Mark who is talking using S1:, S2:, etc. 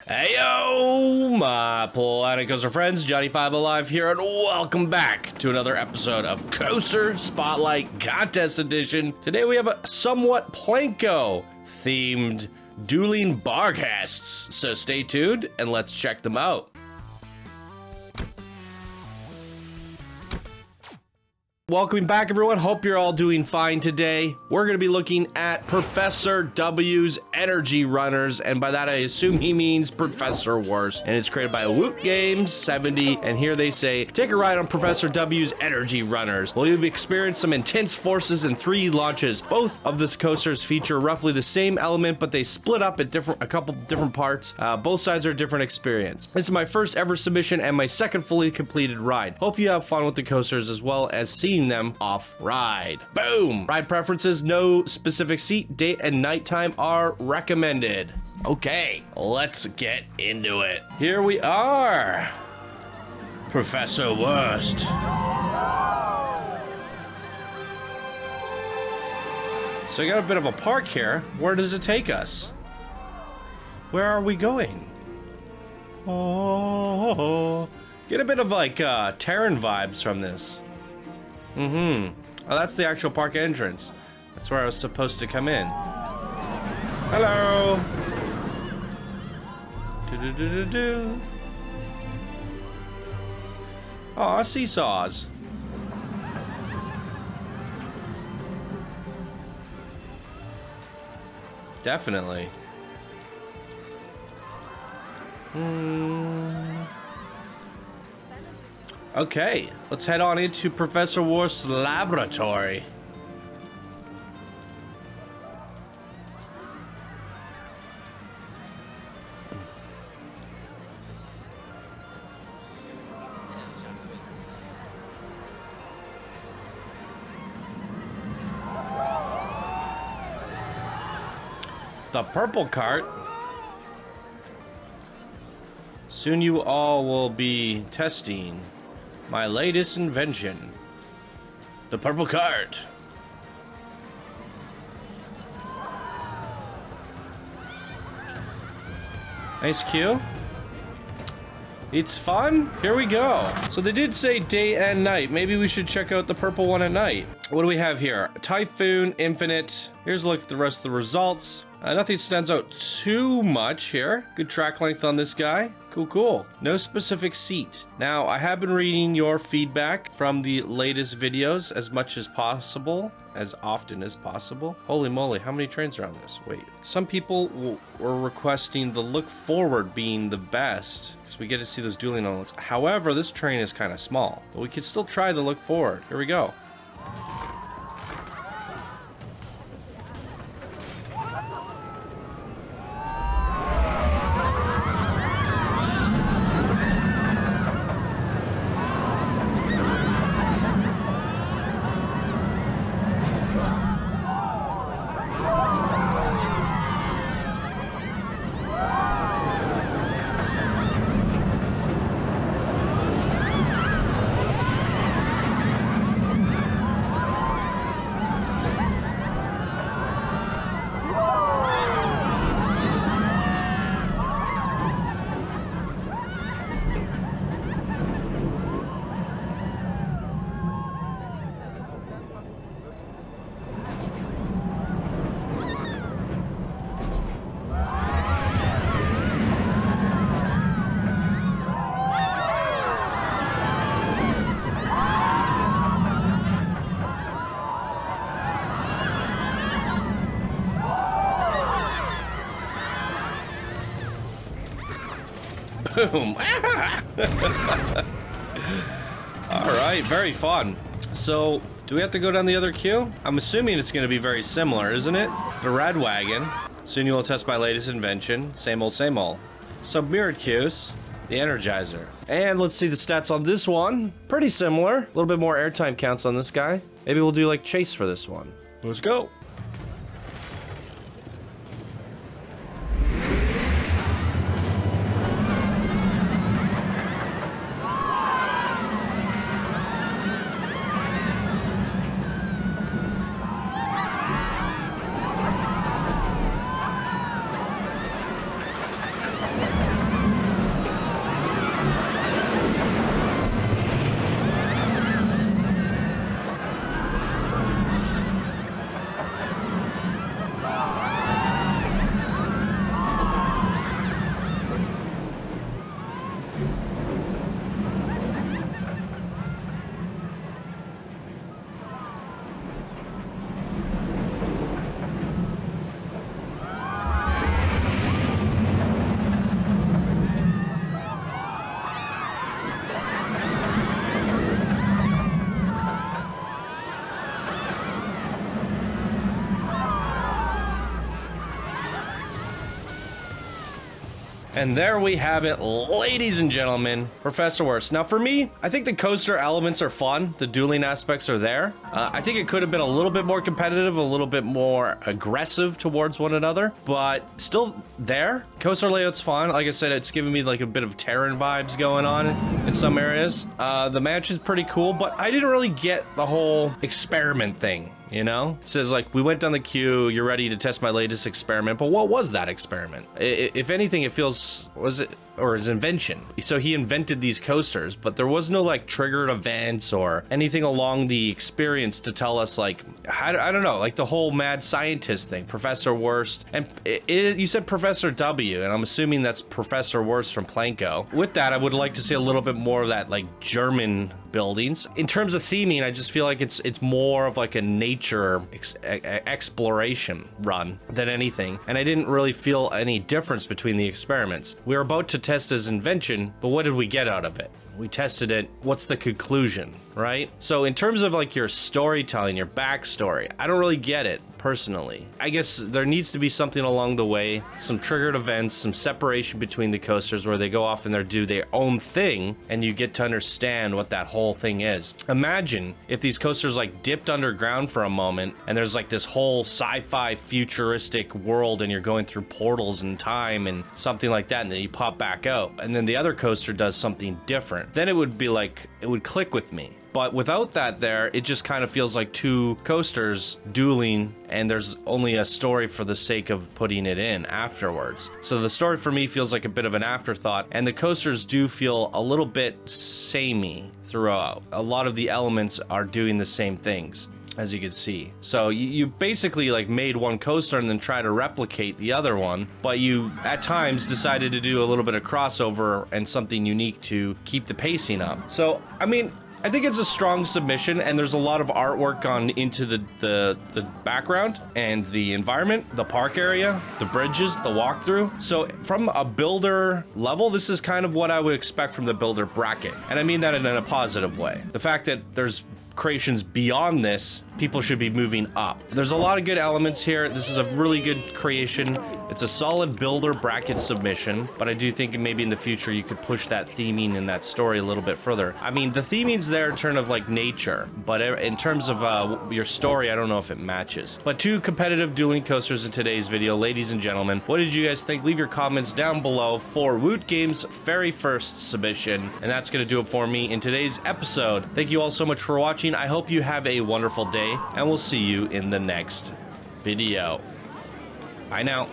S1: Heyo, my Planet Coaster friends, Johnny5 Alive here, and welcome back to another episode of Coaster Spotlight Contest Edition. Today we have a somewhat Planko-themed dueling barcasts, so stay tuned and let's check them out. Welcome back, everyone. Hope you're all doing fine today. We're going to be looking at Professor W's Energy Runners, and by that I assume he means Professor Worst. And it's created by Woot Games 70, and here they say, take a ride on Professor W's Energy Runners. Well, you'll experience some intense forces in 3 launches. Both of the coasters feature roughly the same element, but they split up at a couple different parts. Both sides are a different experience. This is my first ever submission and my second fully completed ride. Hope you have fun with the coasters as well as seeing them off ride. Boom! Ride preferences, no specific seat, date, and nighttime are recommended. Okay, let's get into it. Here we are. Professor Worst. So we got a bit of a park here. Where does it take us? Where are we going? Oh, get a bit of like Terran vibes from this. Oh, that's the actual park entrance. That's where I was supposed to come in. Hello. Do-do-do-do-do. Aw, seesaws. Definitely. Okay, let's head on into Professor Worst's laboratory. The purple cart. Soon you all will be testing my latest invention, the purple cart. Nice cue. It's fun. Here we go. So they did say day and night. Maybe we should check out the purple one at night. What do we have here? Typhoon, Infinite. Here's a look at the rest of the results. Nothing stands out too much here. Good track length on this guy. Cool. No specific seat. Now, I have been reading your feedback from the latest videos as much as possible, as often as possible. Holy moly, how many trains are on this? Wait. Some people were requesting the look forward being the best, because we get to see those dueling elements. However, this train is kind of small, but we could still try the look forward. Here we go. Boom. Alright, very fun. So, do we have to go down the other queue? I'm assuming it's going to be very similar, isn't it? The red wagon. Soon you will test my latest invention. Same old, same old. Submirrored queues. The Energizer. And let's see the stats on this one. Pretty similar. A little bit more airtime counts on this guy. Maybe we'll do like chase for this one. Let's go. And there we have it, ladies and gentlemen, Professor Worst. Now for me, I think the coaster elements are fun. The dueling aspects are there. I think it could have been a little bit more competitive, a little bit more aggressive towards one another, but still there. Coaster layout's fun. Like I said, it's giving me like a bit of Terran vibes going on in some areas. The match is pretty cool, but I didn't really get the whole experiment thing. You know, it says like, we went down the queue, you're ready to test my latest experiment, but what was that experiment? If anything, it feels, was it, or his invention. So he invented these coasters, but there was no like triggered events or anything along the experience to tell us like, I don't know, like the whole mad scientist thing, Professor Worst. And you said Professor W, and I'm assuming that's Professor Worst from Planko. With that, I would like to see a little bit more of that like German buildings. In terms of theming, I just feel like it's more of like a nature exploration run than anything, and I didn't really feel any difference between the experiments. We were about to test his invention, but what did we get out of it? We tested it. What's the conclusion, right? So in terms of like your storytelling, your backstory, I don't really get it personally. I guess there needs to be something along the way, some triggered events, some separation between the coasters where they go off and they do their own thing, and you get to understand what that whole thing is. Imagine if these coasters like dipped underground for a moment and there's like this whole sci-fi futuristic world and you're going through portals in time and something like that, and then you pop back out and then the other coaster does something different. Then it would be like, it would click with me. But without that there, it just kind of feels like two coasters dueling, and there's only a story for the sake of putting it in afterwards. So the story for me feels like a bit of an afterthought, and the coasters do feel a little bit samey throughout. A lot of the elements are doing the same things, as you can see. So you basically like made one coaster and then try to replicate the other one, but you at times decided to do a little bit of crossover and something unique to keep the pacing up. So, I mean, I think it's a strong submission, and there's a lot of artwork gone into the background and the environment, the park area, the bridges, the walkthrough. So from a builder level, this is kind of what I would expect from the builder bracket. And I mean that in a positive way. The fact that there's creations beyond this, people should be moving up. There's a lot of good elements here. This is a really good creation. It's a solid builder bracket submission, but I do think maybe in the future you could push that theming and that story a little bit further. I mean, the theming's there in terms of like nature, but in terms of your story, I don't know if it matches. But two competitive dueling coasters in today's video, ladies and gentlemen. What did you guys think? Leave your comments down below for Woot Games' very first submission, and that's gonna do it for me in today's episode. Thank you all so much for watching. I hope you have a wonderful day, and we'll see you in the next video. Bye now.